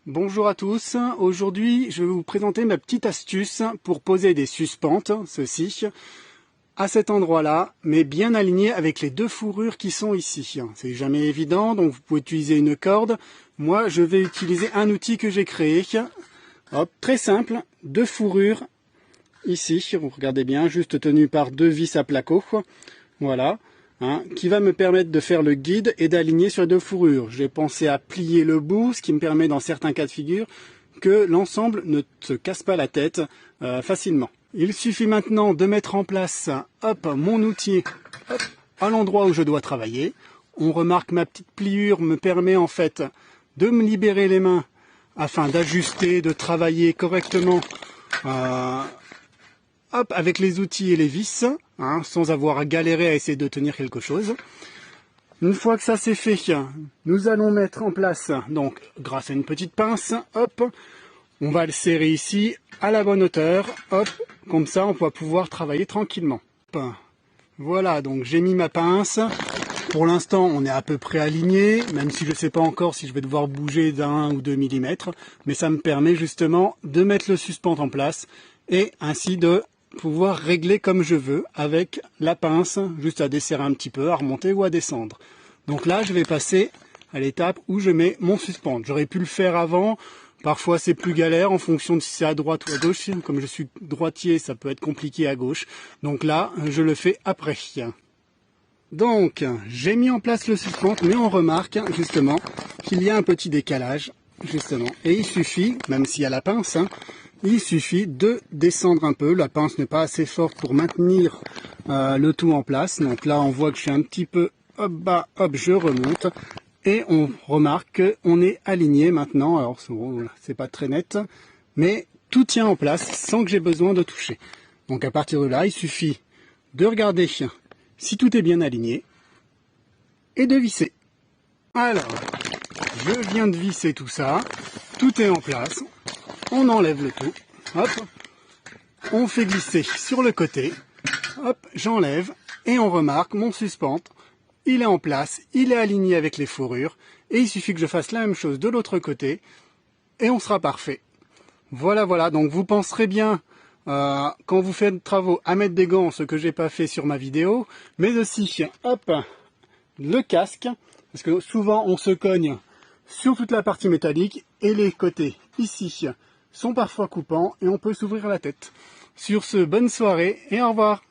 Bonjour à tous, aujourd'hui je vais vous présenter ma petite astuce pour poser des suspentes, ceci, à cet endroit-là, mais bien aligné avec les deux fourrures qui sont ici. C'est jamais évident, donc vous pouvez utiliser une corde. Moi je vais utiliser un outil que j'ai créé, hop, très simple, deux fourrures ici, vous regardez bien, juste tenu par deux vis à placo, voilà. Qui va me permettre de faire le guide et d'aligner sur les deux fourrures. J'ai pensé à plier le bout, ce qui me permet dans certains cas de figure que l'ensemble ne se casse pas la tête facilement. Il suffit maintenant de mettre en place mon outil à l'endroit où je dois travailler. On remarque ma petite pliure me permet en fait de me libérer les mains afin d'ajuster, de travailler correctement avec les outils et les vis, sans avoir à galérer à essayer de tenir quelque chose. Une fois que ça c'est fait, nous allons mettre en place, donc grâce à une petite pince, hop, on va le serrer ici à la bonne hauteur, hop, comme ça on va pouvoir travailler tranquillement. Voilà, donc j'ai mis ma pince. Pour l'instant, on est à peu près aligné, même si je ne sais pas encore si je vais devoir bouger d'1 ou 2 mm, mais ça me permet justement de mettre le suspente en place et ainsi de pouvoir régler comme je veux avec la pince, juste à desserrer un petit peu, à remonter ou à descendre. Donc là, je vais passer à l'étape où je mets mon suspente. J'aurais pu le faire avant, parfois c'est plus galère en fonction de si c'est à droite ou à gauche. Comme je suis droitier, ça peut être compliqué à gauche. Donc là, je le fais après. Donc, j'ai mis en place le suspente, mais on remarque justement qu'il y a un petit décalage, justement. Et il suffit, même s'il y a la pince, il suffit de descendre un peu. La pince n'est pas assez forte pour maintenir le tout en place. Donc là, on voit que je suis un petit peu hop bas, hop, je remonte. Et on remarque qu'on est aligné maintenant. Alors, c'est pas très net, mais tout tient en place sans que j'ai besoin de toucher. Donc à partir de là, il suffit de regarder si tout est bien aligné et de visser. Alors, je viens de visser tout ça. Tout est en place. On enlève le tout, hop, on fait glisser sur le côté, hop, j'enlève, et on remarque mon suspente, il est en place, il est aligné avec les fourrures, et il suffit que je fasse la même chose de l'autre côté, et on sera parfait. Voilà, donc vous penserez bien, quand vous faites travaux, à mettre des gants, ce que j'ai pas fait sur ma vidéo, mais aussi, hop, le casque, parce que souvent on se cogne sur toute la partie métallique, et les côtés, ici, sont parfois coupants et on peut s'ouvrir la tête. Sur ce, bonne soirée et au revoir.